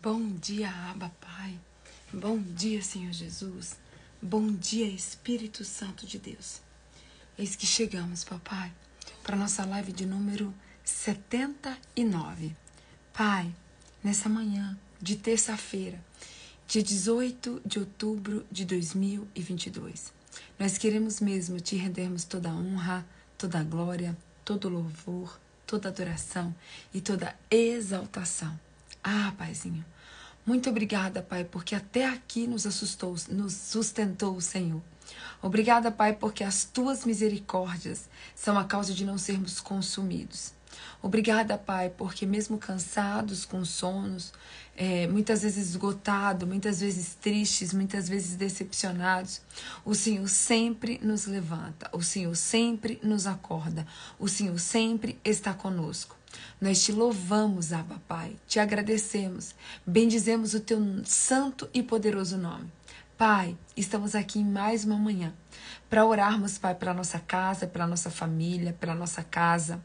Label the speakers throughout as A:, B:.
A: Bom dia, Abba, Pai. Bom dia, Senhor Jesus. Bom dia, Espírito Santo de Deus. Eis que chegamos, papai, para a nossa live de número 79. Pai, nessa manhã de terça-feira, dia 18 de outubro de 2022, nós queremos mesmo te rendermos toda a honra, toda a glória, todo o louvor, toda a adoração e toda a exaltação. Ah, Paizinho, muito obrigada, Pai, porque até aqui nos sustentou o Senhor. Obrigada, Pai, porque as tuas misericórdias são a causa de não sermos consumidos. Obrigada, Pai, porque mesmo cansados, com sonos, muitas vezes esgotados, muitas vezes tristes, muitas vezes decepcionados, o Senhor sempre nos levanta, o Senhor sempre nos acorda, o Senhor sempre está conosco. Nós te louvamos, Abba, Pai, te agradecemos, bendizemos o teu santo e poderoso nome. Pai, estamos aqui em mais uma manhã para orarmos, Pai, pela nossa casa, pela nossa família, pela nossa casa.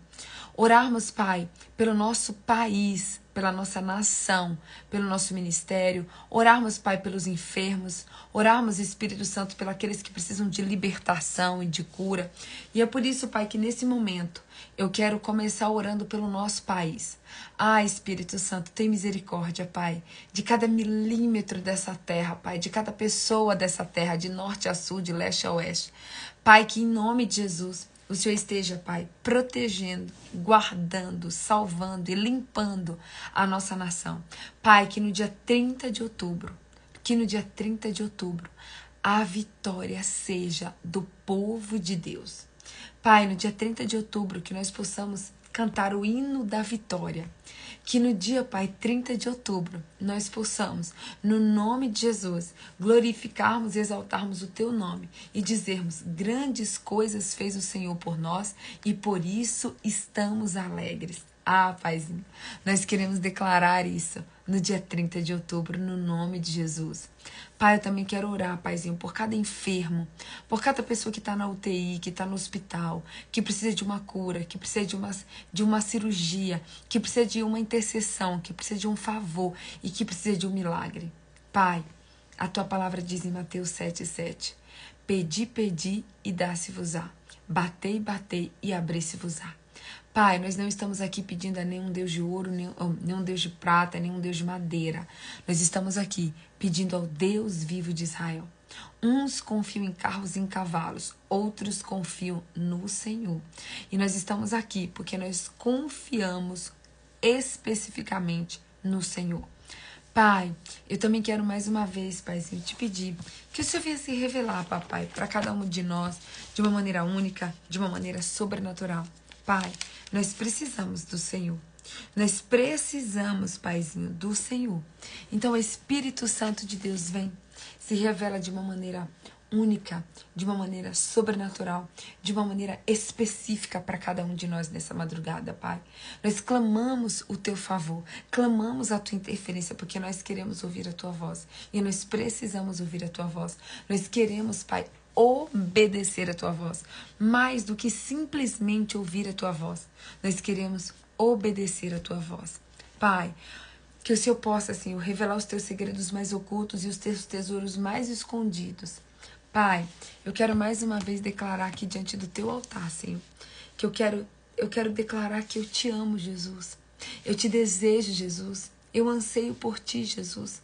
A: Orarmos, Pai, pelo nosso país, pela nossa nação, pelo nosso ministério. Orarmos, Pai, pelos enfermos. Orarmos, Espírito Santo, pelos aqueles que precisam de libertação e de cura. E é por isso, Pai, que nesse momento eu quero começar orando pelo nosso país. Ah, Espírito Santo, tem misericórdia, Pai, de cada milímetro dessa terra, Pai, de cada pessoa dessa terra, de norte a sul, de leste a oeste. Pai, que em nome de Jesus o Senhor esteja, Pai, protegendo, guardando, salvando e limpando a nossa nação. Pai, que no dia 30 de outubro, a vitória seja do povo de Deus. Pai, no dia 30 de outubro, que nós possamos cantar o hino da vitória. Que no dia, Pai, 30 de outubro, nós possamos, no nome de Jesus, glorificarmos e exaltarmos o Teu nome e dizermos: grandes coisas fez o Senhor por nós e por isso estamos alegres. Ah, Paizinho, nós queremos declarar isso no dia 30 de outubro, no nome de Jesus. Pai, eu também quero orar, Paizinho, por cada enfermo, por cada pessoa que está na UTI, que está no hospital, que precisa de uma cura, que precisa de uma cirurgia, que precisa de uma intercessão, que precisa de um favor e que precisa de um milagre. Pai, a Tua palavra diz em Mateus 7,7: Pedi, pedi e dá-se-vos-á. Batei, batei e abri-se-vos-á. Pai, nós não estamos aqui pedindo a nenhum Deus de ouro, nenhum Deus de prata, nenhum Deus de madeira. Nós estamos aqui pedindo ao Deus vivo de Israel. Uns confiam em carros e em cavalos, outros confiam no Senhor. E nós estamos aqui porque nós confiamos especificamente no Senhor. Pai, eu também quero mais uma vez, Paizinho, te pedir que o Senhor venha se revelar, papai, para cada um de nós, de uma maneira única, de uma maneira sobrenatural. Pai, nós precisamos do Senhor. Nós precisamos, Paizinho, do Senhor. Então, o Espírito Santo de Deus vem, se revela de uma maneira única, de uma maneira sobrenatural, de uma maneira específica para cada um de nós nessa madrugada, Pai. Nós clamamos o Teu favor, clamamos a Tua interferência, porque nós queremos ouvir a Tua voz. E nós precisamos ouvir a Tua voz. Nós queremos, Pai, obedecer a Tua voz, mais do que simplesmente ouvir a Tua voz. Nós queremos obedecer a Tua voz. Pai, que o Senhor possa, Senhor, revelar os Teus segredos mais ocultos e os Teus tesouros mais escondidos. Pai, eu quero mais uma vez declarar aqui diante do Teu altar, Senhor, que eu quero declarar que eu te amo, Jesus. Eu te desejo, Jesus. Eu anseio por Ti, Jesus.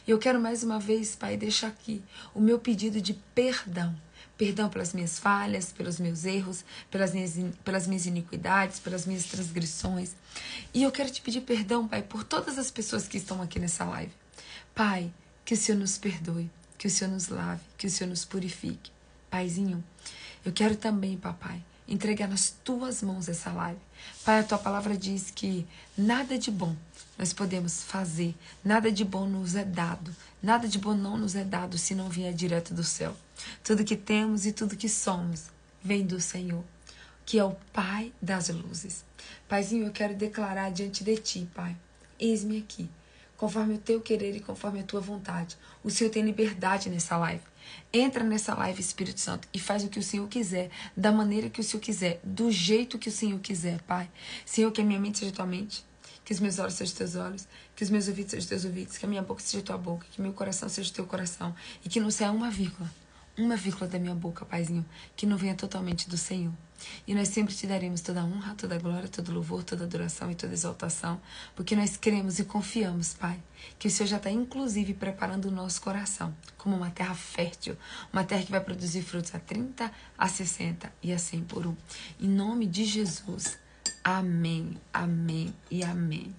A: E eu quero mais uma vez, Pai, deixar aqui o meu pedido de perdão. Perdão pelas minhas falhas, pelos meus erros, pelas minhas iniquidades, pelas minhas transgressões. E eu quero te pedir perdão, Pai, por todas as pessoas que estão aqui nessa live. Pai, que o Senhor nos perdoe, que o Senhor nos lave, que o Senhor nos purifique. Paizinho, eu quero também, papai, entregar nas Tuas mãos essa live. Pai, a Tua palavra diz que nada de bom nós podemos fazer, nada de bom nos é dado, nada de bom não nos é dado se não vier direto do céu. Tudo que temos e tudo que somos vem do Senhor, que é o Pai das luzes. Paizinho, eu quero declarar diante de Ti, Pai, eis-me aqui, conforme o Teu querer e conforme a Tua vontade. O Senhor tem liberdade nessa live. Entra nessa live, Espírito Santo, e faz o que o Senhor quiser, da maneira que o Senhor quiser, do jeito que o Senhor quiser, Pai. Senhor, que a minha mente seja Tua mente, que os meus olhos sejam teus olhos, que os meus ouvidos sejam teus ouvidos, que a minha boca seja tua boca, que meu coração seja teu coração, e que não saia uma vírgula da minha boca, Paizinho, que não venha totalmente do Senhor. E nós sempre te daremos toda a honra, toda a glória, todo louvor, toda adoração e toda exaltação, porque nós cremos e confiamos, Pai, que o Senhor já está inclusive preparando o nosso coração como uma terra fértil, uma terra que vai produzir frutos a 30, a 60 e a 100 por um. Em nome de Jesus, amém, amém e amém.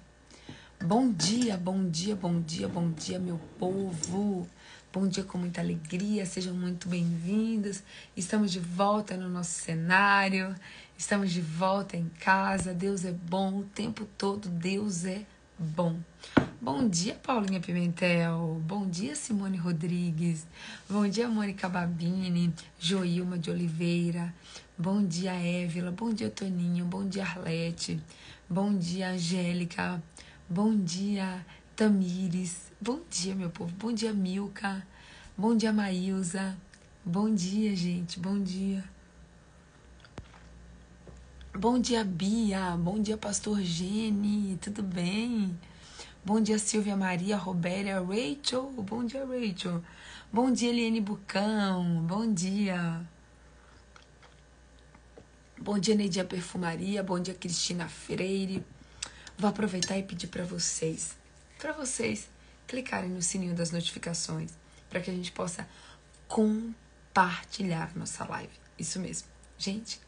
A: Bom dia, bom dia, bom dia, bom dia, meu povo. Bom dia com muita alegria, sejam muito bem-vindos. Estamos de volta no nosso cenário, estamos de volta em casa. Deus é bom o tempo todo, Deus é bom. Bom dia, Paulinha Pimentel. Bom dia, Simone Rodrigues. Bom dia, Mônica Babini, Joilma de Oliveira. Bom dia, Évila. Bom dia, Toninho. Bom dia, Arlete. Bom dia, Angélica. Bom dia, Tamires. Bom dia, meu povo. Bom dia, Milka. Bom dia, Maílza. Bom dia, gente. Bom dia. Bom dia, Bia. Bom dia, Pastor Gene. Tudo bem? Bom dia, Silvia Maria, Robélia, Rachel. Bom dia, Rachel. Bom dia, Eliane Bucão. Bom dia. Bom dia, Neidia Perfumaria. Bom dia, Cristina Freire. Vou aproveitar e pedir para vocês clicarem no sininho das notificações, para que a gente possa compartilhar nossa live. Isso mesmo. Gente,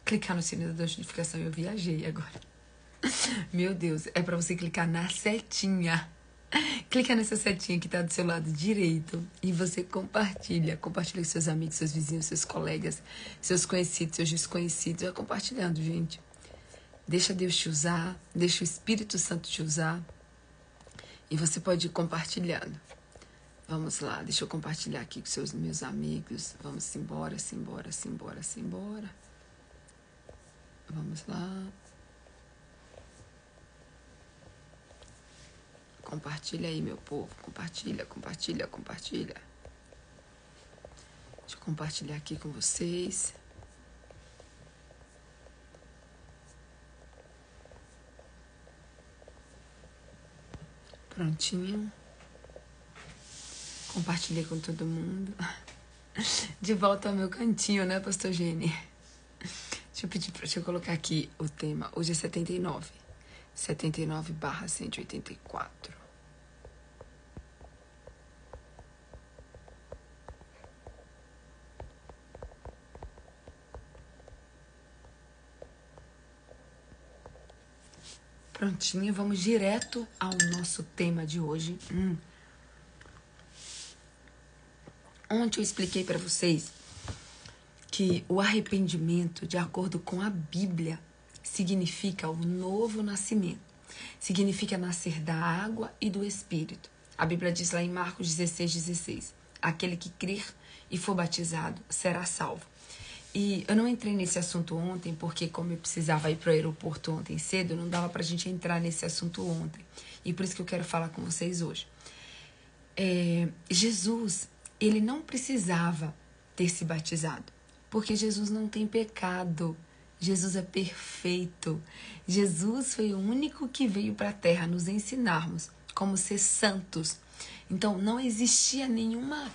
A: clicar no sininho da notificação. Eu viajei agora. Meu Deus, é para você clicar na setinha. Clica nessa setinha que está do seu lado direito e você compartilha. Compartilha com seus amigos, seus vizinhos, seus colegas, seus conhecidos, seus desconhecidos. Vai compartilhando, gente. Deixa Deus te usar, deixa o Espírito Santo te usar. E você pode ir compartilhando. Vamos lá, deixa eu compartilhar aqui com seus meus amigos. Vamos embora, simbora, simbora, simbora. Vamos lá. Compartilha aí, meu povo. Compartilha, compartilha, compartilha. Deixa eu compartilhar aqui com vocês. Prontinho. Compartilhei com todo mundo. De volta ao meu cantinho, né, Pastor Gene? Deixa eu colocar aqui o tema. Hoje é 79. 79/184. Prontinho, vamos direto ao nosso tema de hoje. Ontem eu expliquei para vocês que o arrependimento, de acordo com a Bíblia, significa o novo nascimento. Significa nascer da água e do Espírito. A Bíblia diz lá em Marcos 16:16, aquele que crer e for batizado será salvo. E eu não entrei nesse assunto ontem, porque como eu precisava ir para o aeroporto ontem cedo, não dava para a gente entrar nesse assunto ontem. E por isso que eu quero falar com vocês hoje. Jesus, ele não precisava ter se batizado, porque Jesus não tem pecado. Jesus é perfeito. Jesus foi o único que veio para a terra nos ensinarmos como ser santos. Então, não existia nenhuma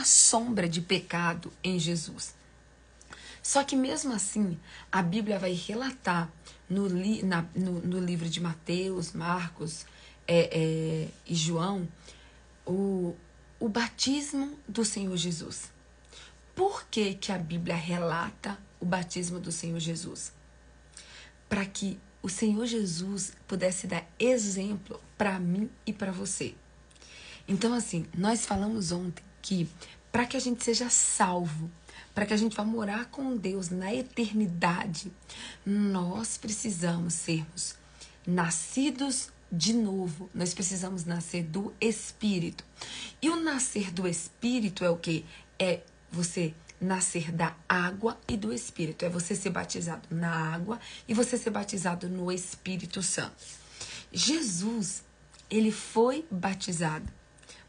A: sombra de pecado em Jesus. Só que mesmo assim, a Bíblia vai relatar no livro de Mateus, Marcos e João o batismo do Senhor Jesus. Por que que a Bíblia relata o batismo do Senhor Jesus? Para que o Senhor Jesus pudesse dar exemplo para mim e para você. Então, assim, nós falamos ontem que para que a gente seja salvo, para que a gente vá morar com Deus na eternidade, nós precisamos sermos nascidos de novo. Nós precisamos nascer do Espírito. E o nascer do Espírito é o quê? É você nascer da água e do Espírito. É você ser batizado na água e você ser batizado no Espírito Santo. Jesus, ele foi batizado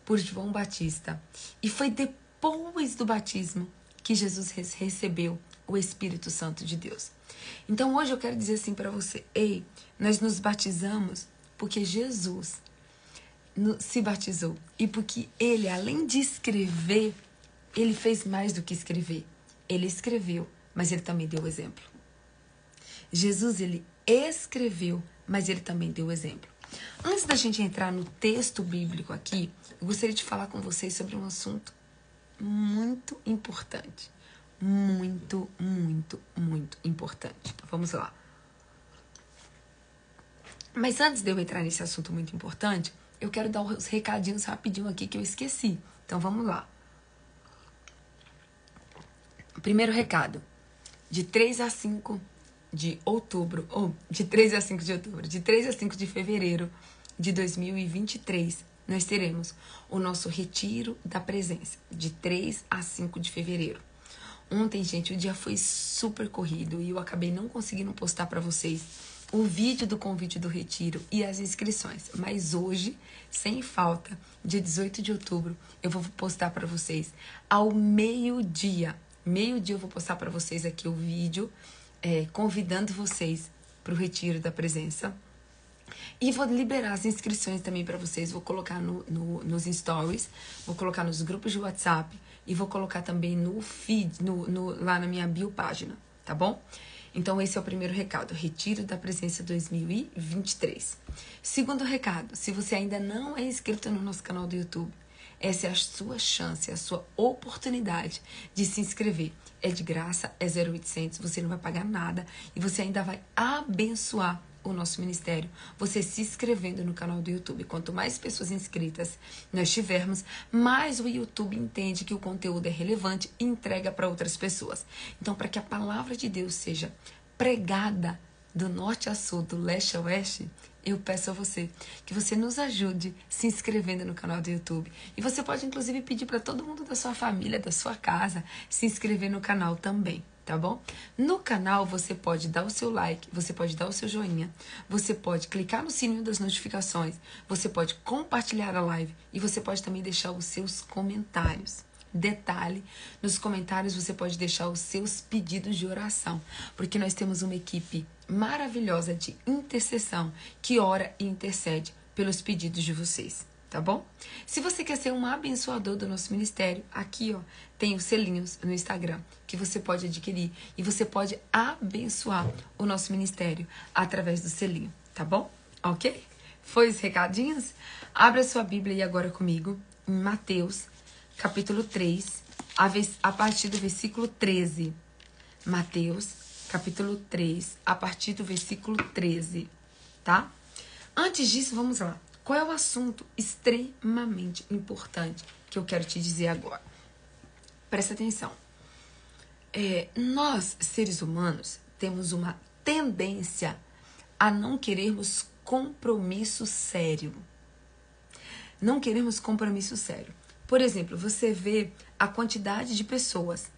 A: por João Batista. E foi depois do batismo que Jesus recebeu o Espírito Santo de Deus. Então hoje eu quero dizer assim para você, ei, nós nos batizamos porque Jesus se batizou e porque ele, além de escrever, ele fez mais do que escrever. Ele escreveu, mas ele também deu exemplo. Jesus, ele escreveu, mas ele também deu exemplo. Antes da gente entrar no texto bíblico aqui, eu gostaria de falar com vocês sobre um assunto muito importante. Muito, muito, muito importante. Vamos lá. Mas antes de eu entrar nesse assunto muito importante, eu quero dar os recadinhos rapidinho aqui que eu esqueci. Então vamos lá. Primeiro recado. De 3 a 5 de outubro, ou de 3 a 5 de outubro, de 3 a 5 de fevereiro de 2023, nós teremos o nosso retiro da presença, de 3 a 5 de fevereiro. Ontem, gente, o dia foi super corrido e eu acabei não conseguindo postar para vocês o vídeo do convite do retiro e as inscrições. Mas hoje, sem falta, dia 18 de outubro, eu vou postar para vocês ao meio-dia. Meio-dia eu vou postar para vocês aqui o vídeo, convidando vocês para o retiro da presença. E vou liberar as inscrições também para vocês. Vou colocar nos stories, vou colocar nos grupos de WhatsApp e vou colocar também no feed, lá na minha bio página, tá bom? Então esse é o primeiro recado, Retiro da Presença 2023. Segundo recado, se você ainda não é inscrito no nosso canal do YouTube, essa é a sua chance, a sua oportunidade de se inscrever. É de graça, é 0800, você não vai pagar nada e você ainda vai abençoar o nosso ministério, você se inscrevendo no canal do YouTube. Quanto mais pessoas inscritas nós tivermos, mais o YouTube entende que o conteúdo é relevante e entrega para outras pessoas. Então, para que a palavra de Deus seja pregada do norte a sul, do leste a oeste, eu peço a você que você nos ajude se inscrevendo no canal do YouTube. E você pode, inclusive, pedir para todo mundo da sua família, da sua casa, se inscrever no canal também, tá bom? No canal, você pode dar o seu like, você pode dar o seu joinha, você pode clicar no sininho das notificações, você pode compartilhar a live e você pode também deixar os seus comentários. Detalhe, nos comentários você pode deixar os seus pedidos de oração, porque nós temos uma equipe maravilhosa de intercessão que ora e intercede pelos pedidos de vocês, tá bom? Se você quer ser um abençoador do nosso ministério, aqui ó, tem os selinhos no Instagram que você pode adquirir e você pode abençoar o nosso ministério através do selinho, tá bom? Ok? Foi os recadinhos? Abra sua Bíblia aí agora comigo em Mateus capítulo 3, a partir do versículo 13. Mateus, capítulo 3, a partir do versículo 13, tá? Antes disso, vamos lá. Qual é o assunto extremamente importante que eu quero te dizer agora? Presta atenção. Nós, seres humanos, temos uma tendência a não querermos compromisso sério. Não queremos compromisso sério. Por exemplo, você vê a quantidade de pessoas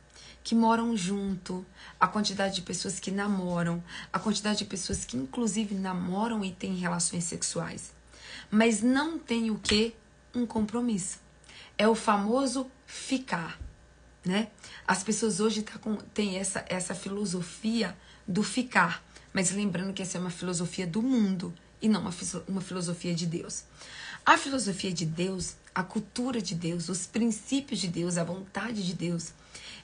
A: que moram junto, a quantidade de pessoas que namoram, a quantidade de pessoas que inclusive namoram e têm relações sexuais, mas não tem o quê? Um compromisso. É o famoso ficar, né? As pessoas hoje têm essa filosofia do ficar, mas lembrando que essa é uma filosofia do mundo e não uma filosofia de Deus. A filosofia de Deus, a cultura de Deus, os princípios de Deus, a vontade de Deus,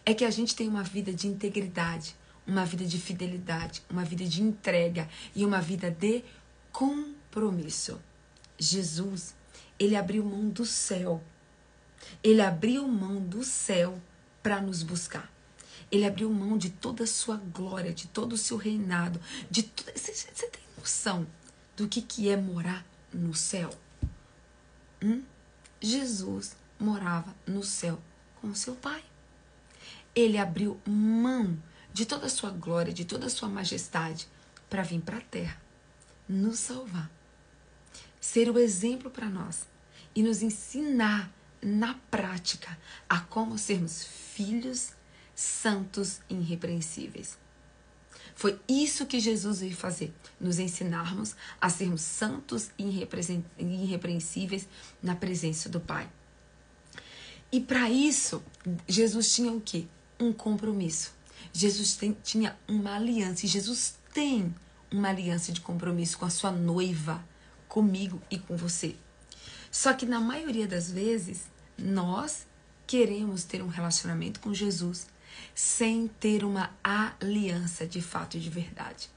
A: é que a gente tenha uma vida de integridade, uma vida de fidelidade, uma vida de entrega e uma vida de compromisso. Jesus, ele abriu mão do céu. Ele abriu mão do céu para nos buscar. Ele abriu mão de toda a sua glória, de todo o seu reinado. Você tem noção do que é morar no céu? Jesus morava no céu com seu Pai. Ele abriu mão de toda a sua glória, de toda a sua majestade para vir para a terra, nos salvar, ser o exemplo para nós e nos ensinar na prática a como sermos filhos santos e irrepreensíveis. Foi isso que Jesus veio fazer, nos ensinarmos a sermos santos e irrepreensíveis na presença do Pai. E para isso, Jesus tinha o quê? Um compromisso. Jesus tinha uma aliança, e Jesus tem uma aliança de compromisso com a sua noiva, comigo e com você. Só que na maioria das vezes, nós queremos ter um relacionamento com Jesus sem ter uma aliança de fato e de verdade.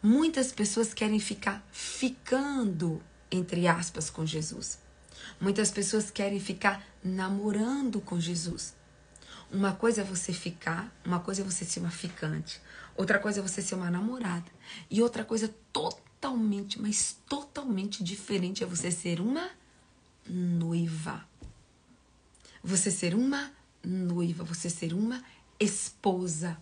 A: Muitas pessoas querem ficar ficando, entre aspas, com Jesus. Muitas pessoas querem ficar namorando com Jesus. Uma coisa é você ficar, uma coisa é você ser uma ficante, outra coisa é você ser uma namorada, e outra coisa totalmente, mas totalmente diferente é você ser uma noiva. Você ser uma noiva, você ser uma esposa.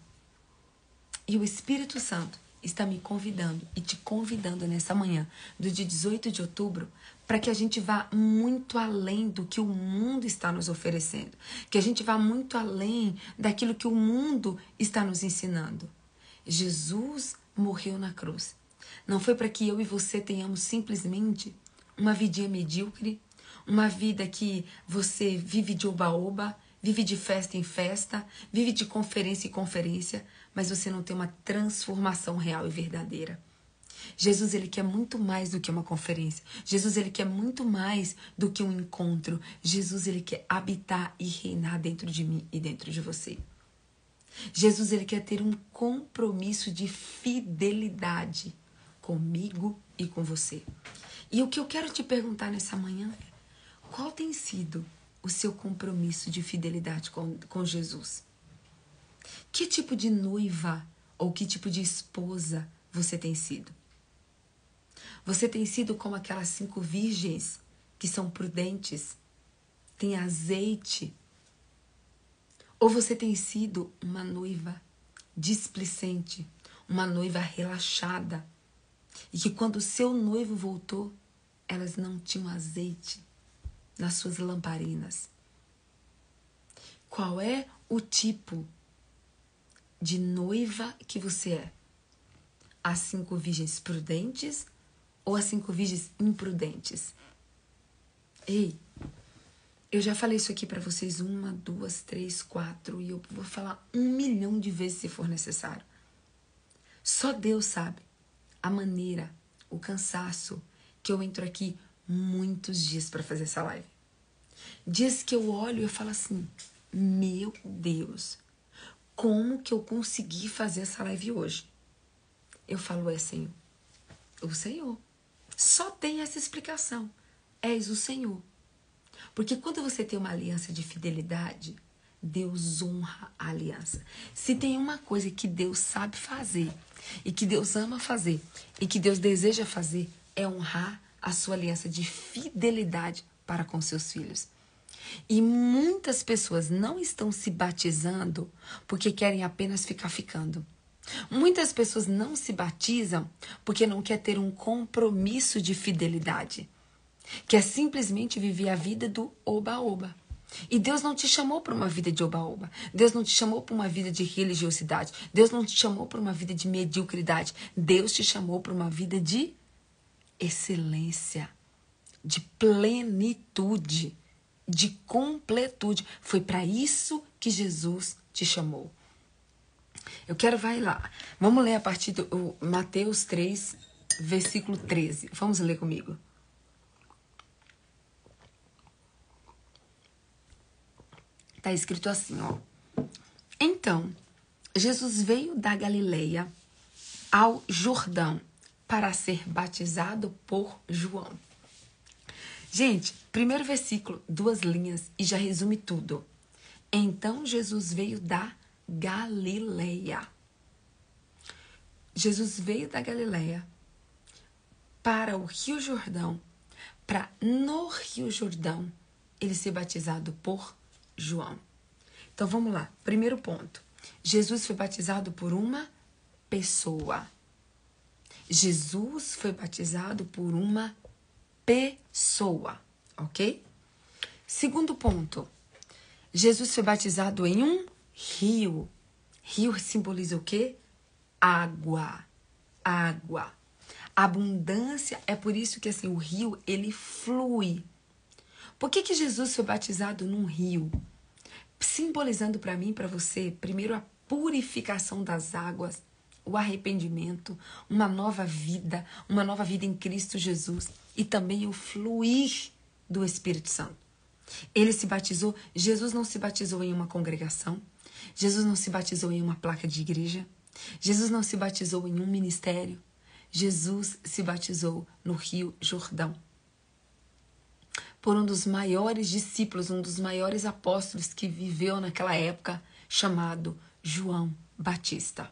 A: E o Espírito Santo está me convidando e te convidando nessa manhã do dia 18 de outubro para que a gente vá muito além do que o mundo está nos oferecendo, que a gente vá muito além daquilo que o mundo está nos ensinando. Jesus morreu na cruz. Não foi para que eu e você tenhamos simplesmente uma vidinha medíocre, uma vida que você vive de oba-oba, vive de festa em festa, vive de conferência em conferência, mas você não tem uma transformação real e verdadeira. Jesus, ele quer muito mais do que uma conferência. Jesus, ele quer muito mais do que um encontro. Jesus, ele quer habitar e reinar dentro de mim e dentro de você. Jesus, ele quer ter um compromisso de fidelidade comigo e com você. E o que eu quero te perguntar nessa manhã é: qual tem sido o seu compromisso de fidelidade com Jesus? Que tipo de noiva ou que tipo de esposa você tem sido? Você tem sido como aquelas 5 virgens que são prudentes, têm azeite? Ou você tem sido uma noiva displicente, uma noiva relaxada, e que quando o seu noivo voltou, elas não tinham azeite nas suas lamparinas? Qual é o tipo de noiva que você é? As 5 virgens prudentes ou as 5 virgens imprudentes? Ei, eu já falei isso aqui pra vocês 1, 2, 3, 4, e eu vou falar 1 milhão de vezes se for necessário. Só Deus sabe a maneira, o cansaço que eu entro aqui muitos dias pra fazer essa live. Dias que eu olho e eu falo assim: meu Deus, como que eu consegui fazer essa live hoje? Eu falo: Senhor. O Senhor. Só tem essa explicação. És o Senhor. Porque quando você tem uma aliança de fidelidade, Deus honra a aliança. Se tem uma coisa que Deus sabe fazer, e que Deus ama fazer, e que Deus deseja fazer, é honrar a sua aliança de fidelidade para com seus filhos. E muitas pessoas não estão se batizando porque querem apenas ficar ficando. Muitas pessoas não se batizam porque não quer ter um compromisso de fidelidade, que é simplesmente viver a vida do oba-oba. E Deus não te chamou para uma vida de oba-oba. Deus não te chamou para uma vida de religiosidade. Deus não te chamou para uma vida de mediocridade. Deus te chamou para uma vida de excelência, de plenitude, de completude. Foi para isso que Jesus te chamou. Eu quero, vai lá. Vamos ler a partir do Mateus 3, versículo 13. Vamos ler comigo. Está escrito assim, ó. Então, Jesus veio da Galileia ao Jordão para ser batizado por João. Gente, primeiro versículo, 2 linhas e já resume tudo. Então, Jesus veio da Galileia. Jesus veio da Galileia para o Rio Jordão, para no Rio Jordão ele ser batizado por João. Então vamos lá, primeiro ponto. Jesus foi batizado por uma pessoa. Jesus foi batizado por uma pessoa, ok? Segundo ponto. Jesus foi batizado em um rio. Rio simboliza o quê? Água. Água. Abundância, é por isso que assim, o rio, ele flui. Por que Jesus foi batizado num rio? Simbolizando para mim e para você, primeiro, a purificação das águas, o arrependimento, uma nova vida em Cristo Jesus e também o fluir do Espírito Santo. Ele se batizou, Jesus não se batizou em uma congregação, Jesus não se batizou em uma placa de igreja, Jesus não se batizou em um ministério, Jesus se batizou no Rio Jordão. Por um dos maiores discípulos, um dos maiores apóstolos que viveu naquela época, chamado João Batista.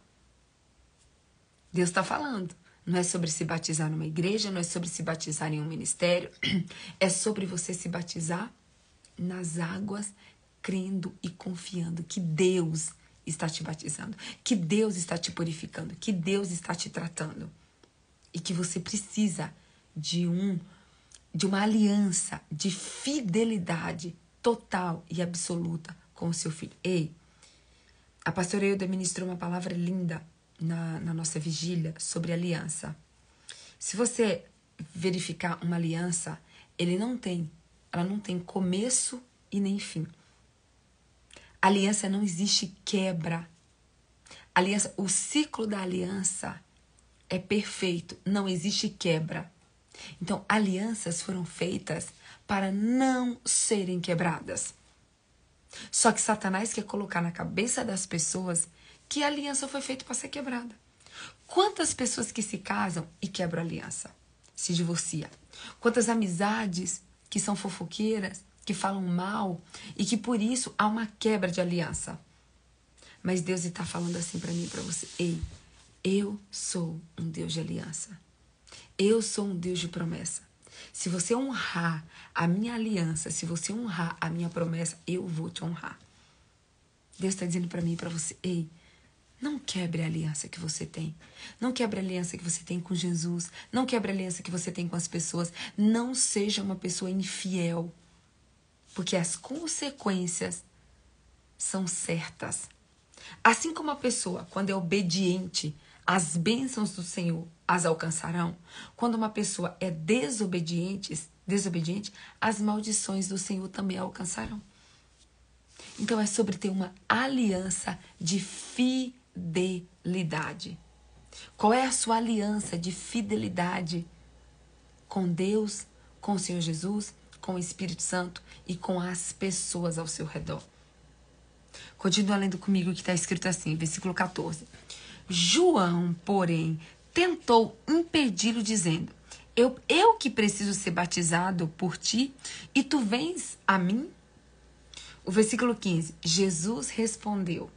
A: Deus está falando. Não é sobre se batizar numa igreja, não é sobre se batizar em um ministério. É sobre você se batizar nas águas, crendo e confiando que Deus está te batizando, que Deus está te purificando, que Deus está te tratando. E que você precisa de uma aliança de fidelidade total e absoluta com o seu filho. Ei, a pastora Euda ministrou uma palavra linda na nossa vigília sobre aliança. Se você verificar uma aliança, ela não tem começo e nem fim. Aliança não existe quebra. Aliança, o ciclo da aliança é perfeito, não existe quebra. Então, alianças foram feitas para não serem quebradas. Só que Satanás quer colocar na cabeça das pessoas que a aliança foi feita para ser quebrada. Quantas pessoas que se casam e quebram a aliança? Se divorcia. Quantas amizades que são fofoqueiras, que falam mal e que por isso há uma quebra de aliança. Mas Deus está falando assim para mim e para você. Ei, eu sou um Deus de aliança. Eu sou um Deus de promessa. Se você honrar a minha aliança, se você honrar a minha promessa, eu vou te honrar. Deus está dizendo para mim e para você, ei, não quebre a aliança que você tem. Não quebre a aliança que você tem com Jesus. Não quebre a aliança que você tem com as pessoas. Não seja uma pessoa infiel. Porque as consequências são certas. Assim como a pessoa, quando é obediente, as bênçãos do Senhor as alcançarão. Quando uma pessoa é desobediente, as maldições do Senhor também a alcançarão. Então é sobre ter uma aliança de fidelidade. Qual é a sua aliança de fidelidade com Deus, com o Senhor Jesus, com o Espírito Santo e com as pessoas ao seu redor? Continua lendo comigo que está escrito assim, versículo 14. João, porém, tentou impedi-lo, dizendo, eu que preciso ser batizado por ti, e tu vens a mim? O versículo 15, Jesus respondeu,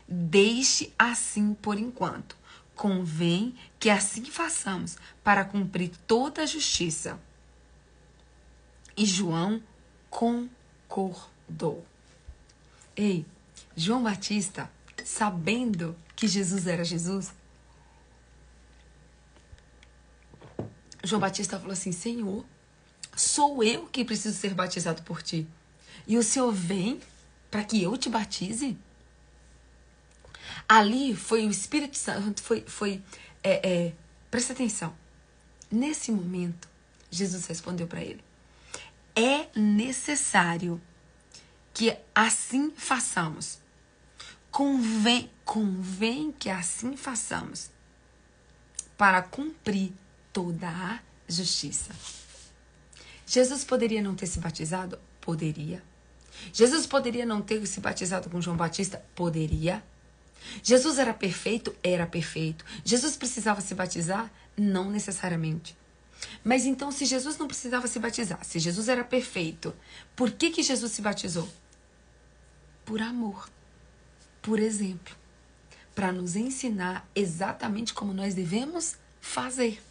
A: deixe assim por enquanto, convém que assim façamos para cumprir toda a justiça. E João concordou. Ei, João Batista, sabendo que Jesus era Jesus, João Batista falou assim, Senhor, sou eu que preciso ser batizado por ti. E o Senhor vem para que eu te batize? Ali foi o Espírito Santo, presta atenção. Nesse momento, Jesus respondeu para ele, é necessário que assim façamos. Convém que assim façamos para cumprir toda a justiça. Jesus poderia não ter se batizado? Poderia. Jesus poderia não ter se batizado com João Batista? Poderia. Jesus era perfeito? Era perfeito. Jesus precisava se batizar? Não necessariamente. Mas então, se Jesus não precisava se batizar, se Jesus era perfeito, por que Jesus se batizou? Por amor, por exemplo, para nos ensinar exatamente como nós devemos fazer.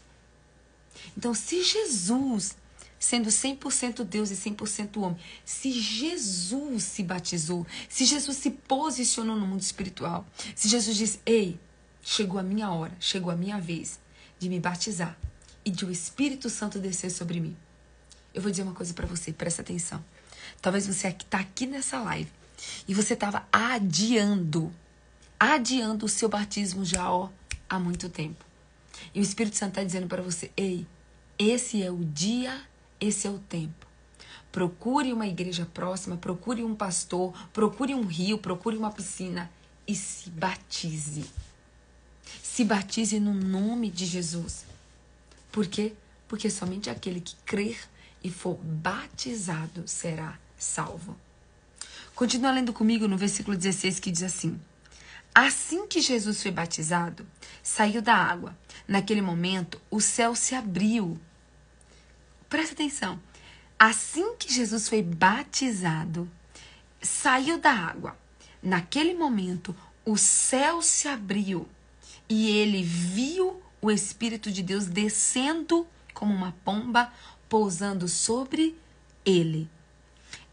A: Então, se Jesus, sendo 100% Deus e 100% homem, se Jesus se batizou, se Jesus se posicionou no mundo espiritual, se Jesus disse, ei, chegou a minha hora, chegou a minha vez de me batizar e de o Espírito Santo descer sobre mim. Eu vou dizer uma coisa para você, presta atenção. Talvez você está aqui nessa live e você estava adiando o seu batismo já há muito tempo. E o Espírito Santo está dizendo para você, ei, esse é o dia, esse é o tempo. Procure uma igreja próxima, procure um pastor, procure um rio, procure uma piscina e se batize. Se batize no nome de Jesus. Por quê? Porque somente aquele que crer e for batizado será salvo. Continua lendo comigo no versículo 16, que diz assim: assim que Jesus foi batizado, saiu da água. Naquele momento, o céu se abriu. Presta atenção. Assim que Jesus foi batizado, saiu da água. Naquele momento, o céu se abriu e ele viu o Espírito de Deus descendo como uma pomba, pousando sobre ele.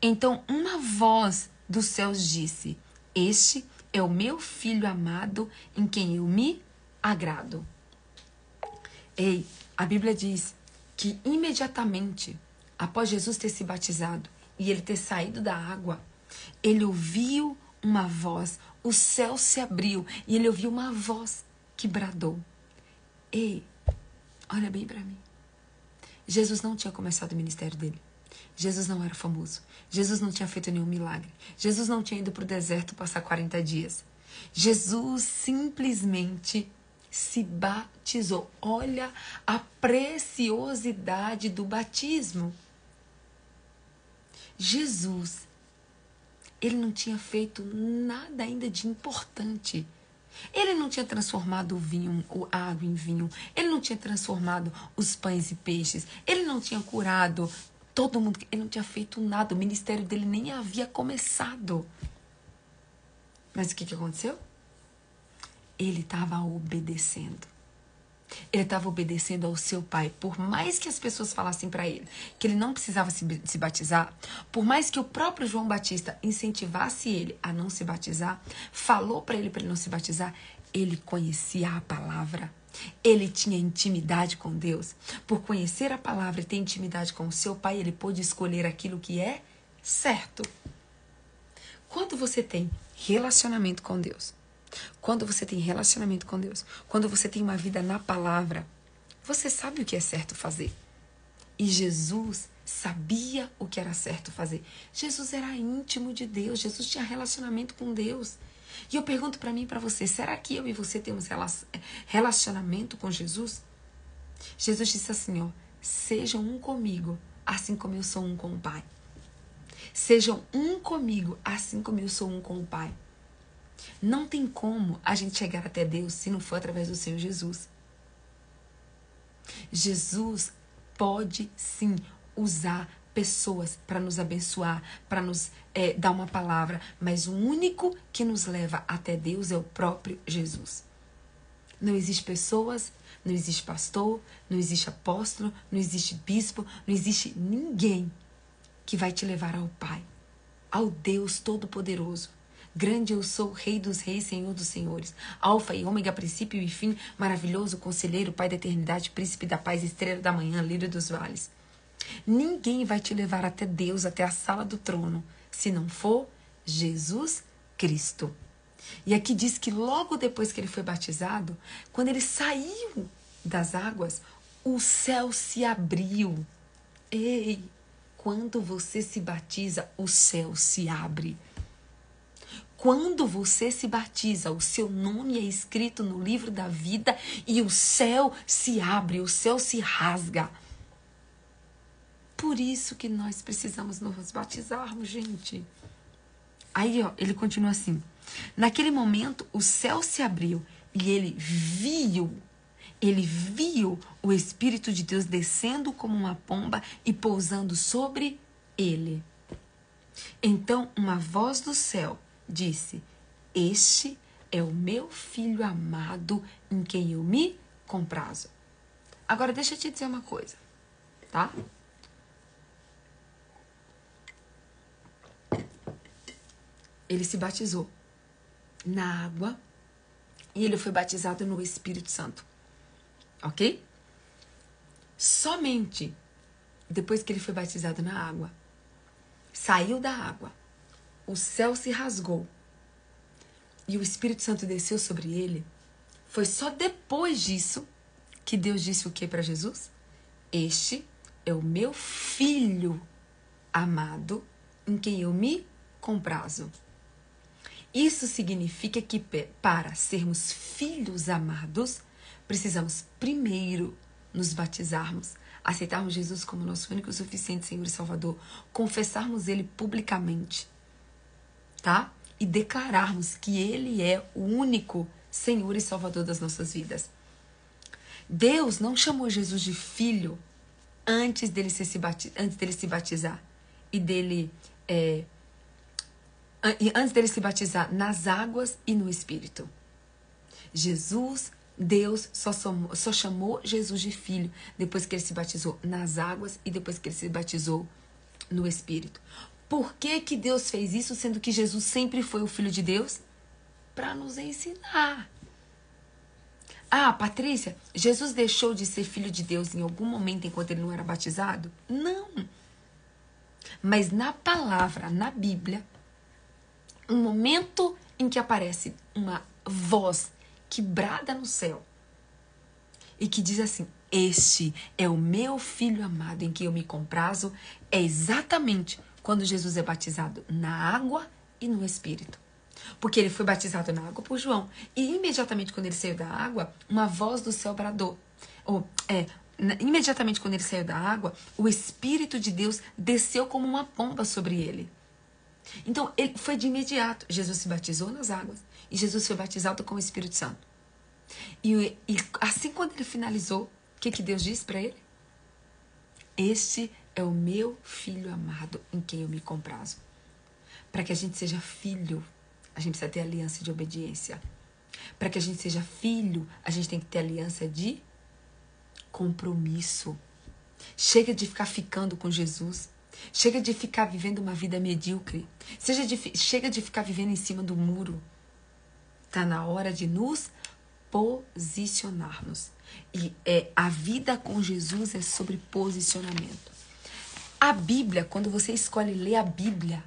A: Então, uma voz dos céus disse: este é o meu filho amado, em quem eu me agrado. Ei, a Bíblia diz que imediatamente após Jesus ter se batizado e ele ter saído da água, ele ouviu uma voz, o céu se abriu e ele ouviu uma voz que bradou: ei, olha bem para mim. Jesus não tinha começado o ministério dele. Jesus não era famoso. Jesus não tinha feito nenhum milagre. Jesus não tinha ido para o deserto passar 40 dias. Jesus simplesmente se batizou. Olha a preciosidade do batismo. Jesus, ele não tinha feito nada ainda de importante. Ele não tinha transformado a água em vinho. Ele não tinha transformado os pães e peixes. Ele não tinha curado todo mundo. Ele não tinha feito nada. O ministério dele nem havia começado. Mas o que aconteceu? Ele estava obedecendo. Ele estava obedecendo ao seu pai. Por mais que as pessoas falassem para ele que ele não precisava se batizar, por mais que o próprio João Batista incentivasse ele a não se batizar, falou para ele não se batizar, ele conhecia a palavra. Ele tinha intimidade com Deus. Por conhecer a palavra e ter intimidade com o seu pai, ele pôde escolher aquilo que é certo. Quando você tem relacionamento com Deus, quando você tem relacionamento com Deus, quando você tem uma vida na palavra, você sabe o que é certo fazer. E Jesus sabia o que era certo fazer. Jesus era íntimo de Deus. Jesus tinha relacionamento com Deus. E eu pergunto para mim e para você, será que eu e você temos relacionamento com Jesus? Jesus disse assim, ó: sejam um comigo, assim como eu sou um com o Pai. Sejam um comigo, assim como eu sou um com o Pai. Não tem como a gente chegar até Deus se não for através do Senhor Jesus. Jesus pode sim usar pessoas para nos abençoar, para nos dar uma palavra, mas o único que nos leva até Deus é o próprio Jesus. Não existe pessoas, não existe pastor, não existe apóstolo, não existe bispo, não existe ninguém que vai te levar ao Pai, ao Deus Todo-Poderoso. Grande eu sou, Rei dos Reis, Senhor dos Senhores, Alfa e Ômega, princípio e fim, maravilhoso, conselheiro, Pai da eternidade, príncipe da paz, estrela da manhã, lírio dos vales. Ninguém vai te levar até Deus, até a sala do trono, se não for Jesus Cristo. E aqui diz que logo depois que ele foi batizado, quando ele saiu das águas, o céu se abriu. Ei, quando você se batiza, o céu se abre. Quando você se batiza, o seu nome é escrito no livro da vida e o céu se abre, o céu se rasga. Por isso que nós precisamos nos batizarmos, gente. Aí, ó, ele continua assim. Naquele momento, o céu se abriu e ele viu o Espírito de Deus descendo como uma pomba e pousando sobre ele. Então, uma voz do céu disse: este é o meu filho amado em quem eu me comprazo. Agora deixa eu te dizer uma coisa, tá? Ele se batizou na água e ele foi batizado no Espírito Santo, ok? Somente depois que ele foi batizado na água, saiu da água, o céu se rasgou e o Espírito Santo desceu sobre ele. Foi só depois disso que Deus disse o que para Jesus? Este é o meu filho amado em quem eu me comprazo. Isso significa que para sermos filhos amados, precisamos primeiro nos batizarmos, aceitarmos Jesus como nosso único e suficiente Senhor e Salvador, confessarmos Ele publicamente, tá? E declararmos que Ele é o único Senhor e Salvador das nossas vidas. Deus não chamou Jesus de filho antes dele se batizar e antes dele se batizar nas águas e no Espírito. Deus só chamou Jesus de filho depois que ele se batizou nas águas e depois que ele se batizou no Espírito. Por que Deus fez isso, sendo que Jesus sempre foi o Filho de Deus? Para nos ensinar. Ah, Patrícia, Jesus deixou de ser Filho de Deus em algum momento enquanto ele não era batizado? Não. Mas na palavra, na Bíblia, um momento em que aparece uma voz que brada no céu e que diz assim: este é o meu Filho amado em quem eu me comprazo, é exatamente quando Jesus é batizado na água e no Espírito. Porque ele foi batizado na água por João. E imediatamente quando ele saiu da água, uma voz do céu bradou. Imediatamente quando ele saiu da água, o Espírito de Deus desceu como uma pomba sobre ele. Então, ele foi de imediato. Jesus se batizou nas águas e Jesus foi batizado com o Espírito Santo. E assim quando ele finalizou, o que Deus disse para ele? Este é o meu Filho amado em quem eu me comprazo. Para que a gente seja filho, a gente precisa ter aliança de obediência. Para que a gente seja filho, a gente tem que ter aliança de compromisso. Chega de ficar ficando com Jesus. Chega de ficar vivendo uma vida medíocre. Chega de ficar vivendo em cima do muro. Está na hora de nos posicionarmos. E a vida com Jesus é sobre posicionamento. A Bíblia, quando você escolhe ler a Bíblia,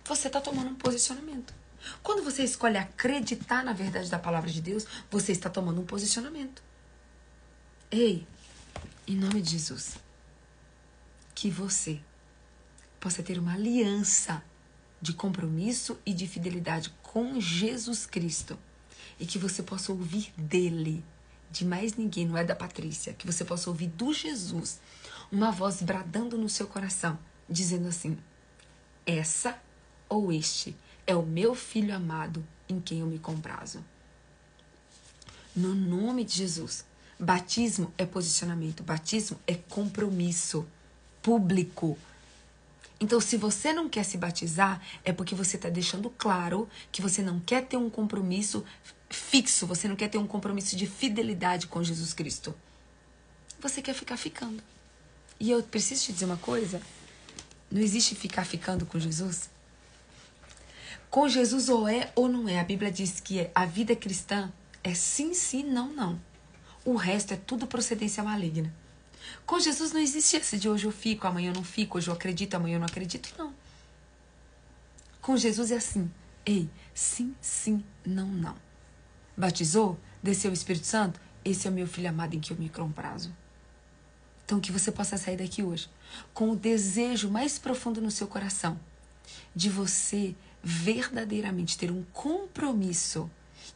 A: você está tomando um posicionamento. Quando você escolhe acreditar na verdade da palavra de Deus, você está tomando um posicionamento. Ei, em nome de Jesus, que você possa ter uma aliança de compromisso e de fidelidade com Jesus Cristo. E que você possa ouvir dele, de mais ninguém, não é da Patrícia, que você possa ouvir do Jesus, uma voz bradando no seu coração, dizendo assim: essa ou este é o meu Filho amado em quem eu me comprazo. No nome de Jesus. Batismo é posicionamento, batismo é compromisso público. Então, se você não quer se batizar, é porque você está deixando claro que você não quer ter um compromisso fixo, você não quer ter um compromisso de fidelidade com Jesus Cristo. Você quer ficar ficando. E eu preciso te dizer uma coisa: não existe ficar ficando com Jesus. Com Jesus ou é ou não é. A Bíblia diz que a vida cristã é sim, sim, não, não. O resto é tudo procedência maligna. Com Jesus não existe esse de hoje eu fico, amanhã eu não fico, hoje eu acredito, amanhã eu não acredito, não. Com Jesus é assim: ei, sim, sim, não, não. Batizou? Desceu o Espírito Santo? Esse é o meu Filho amado em que eu me comprazo. Então que você possa sair daqui hoje com o desejo mais profundo no seu coração de você verdadeiramente ter um compromisso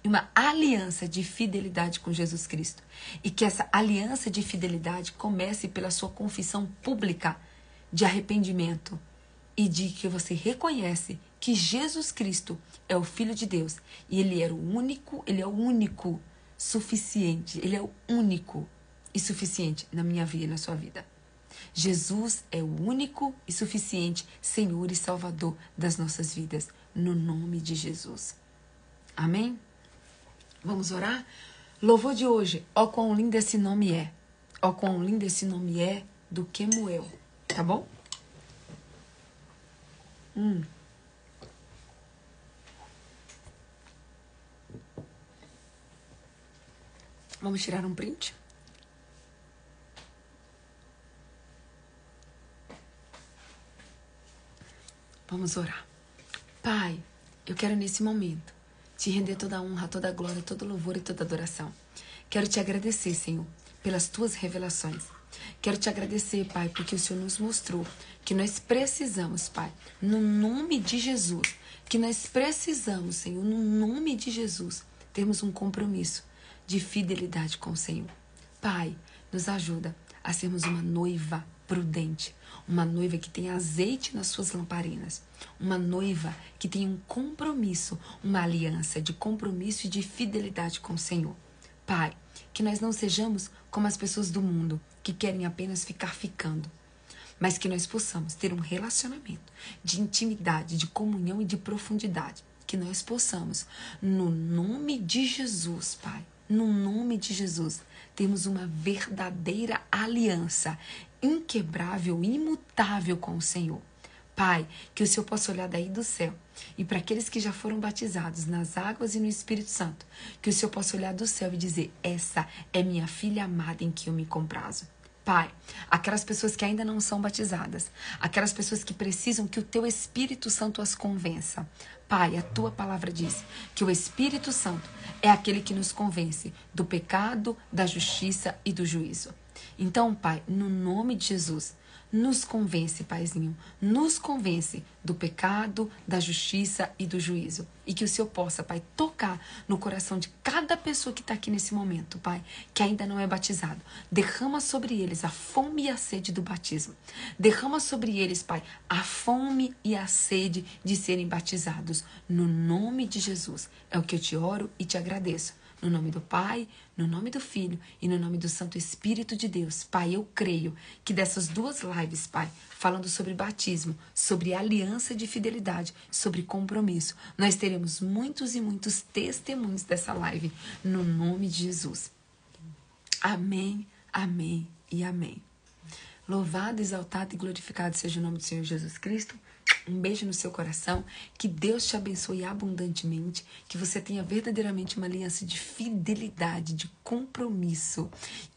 A: e uma aliança de fidelidade com Jesus Cristo. E que essa aliança de fidelidade comece pela sua confissão pública de arrependimento e de que você reconhece que Jesus Cristo é o Filho de Deus e ele é o único suficiente, ele é o único e suficiente na minha vida e na sua vida. Jesus é o único e suficiente Senhor e Salvador das nossas vidas, no nome de Jesus. Amém? Vamos orar? Louvor de hoje. Ó quão lindo esse nome é. Ó quão lindo esse nome é do Quemuel. Tá bom? Vamos tirar um print? Vamos orar. Pai, eu quero nesse momento te render toda a honra, toda a glória, todo o louvor e toda a adoração. Quero te agradecer, Senhor, pelas tuas revelações. Quero te agradecer, Pai, porque o Senhor nos mostrou que nós precisamos, Pai, no nome de Jesus, que nós precisamos, Senhor, no nome de Jesus, termos um compromisso de fidelidade com o Senhor. Pai, nos ajuda a sermos uma noiva prudente, uma noiva que tem azeite nas suas lamparinas, uma noiva que tem um compromisso, uma aliança de compromisso e de fidelidade com o Senhor. Pai, que nós não sejamos como as pessoas do mundo, que querem apenas ficar ficando, mas que nós possamos ter um relacionamento de intimidade, de comunhão e de profundidade. Que nós possamos, no nome de Jesus, Pai, no nome de Jesus, termos uma verdadeira aliança, inquebrável, imutável com o Senhor. Pai, que o Senhor possa olhar daí do céu e para aqueles que já foram batizados nas águas e no Espírito Santo, que o Senhor possa olhar do céu e dizer: essa é minha filha amada em que eu me comprazo. Pai, aquelas pessoas que ainda não são batizadas, aquelas pessoas que precisam que o Teu Espírito Santo as convença. Pai, a Tua palavra diz que o Espírito Santo é aquele que nos convence do pecado, da justiça e do juízo. Então, Pai, no nome de Jesus, nos convence, Paizinho, nos convence do pecado, da justiça e do juízo. E que o Senhor possa, Pai, tocar no coração de cada pessoa que está aqui nesse momento, Pai, que ainda não é batizado. Derrama sobre eles a fome e a sede do batismo. Derrama sobre eles, Pai, a fome e a sede de serem batizados. No nome de Jesus, é o que eu te oro e te agradeço. No nome do Pai, no nome do Filho e no nome do Santo Espírito de Deus. Pai, eu creio que dessas duas lives, Pai, falando sobre batismo, sobre aliança de fidelidade, sobre compromisso, nós teremos muitos e muitos testemunhos dessa live, no nome de Jesus. Amém, amém e amém. Louvado, exaltado e glorificado seja o nome do Senhor Jesus Cristo. Um beijo no seu coração, que Deus te abençoe abundantemente, que você tenha verdadeiramente uma aliança de fidelidade, de compromisso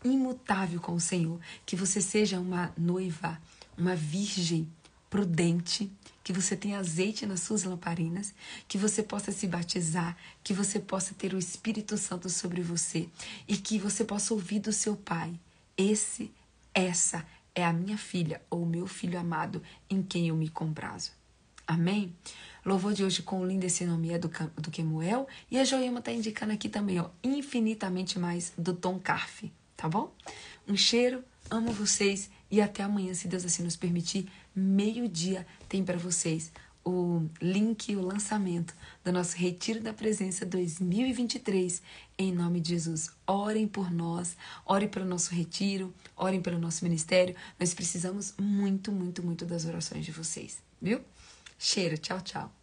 A: imutável com o Senhor, que você seja uma noiva, uma virgem prudente, que você tenha azeite nas suas lamparinas, que você possa se batizar, que você possa ter o Espírito Santo sobre você e que você possa ouvir do seu Pai: essa é a minha filha ou o meu filho amado em quem eu me comprazo. Amém? Louvor de hoje com o lindo esse nome é do Kemuel. E a Joema está indicando aqui também, ó, infinitamente mais do Tom Carfe. Tá bom? Um cheiro, amo vocês e até amanhã, se Deus assim nos permitir. 12:00 tem para vocês o link, o lançamento do nosso Retiro da Presença 2023, em nome de Jesus. Orem por nós, orem pelo nosso retiro, orem pelo nosso ministério. Nós precisamos muito, muito, muito das orações de vocês, viu? Cheiro, tchau, tchau.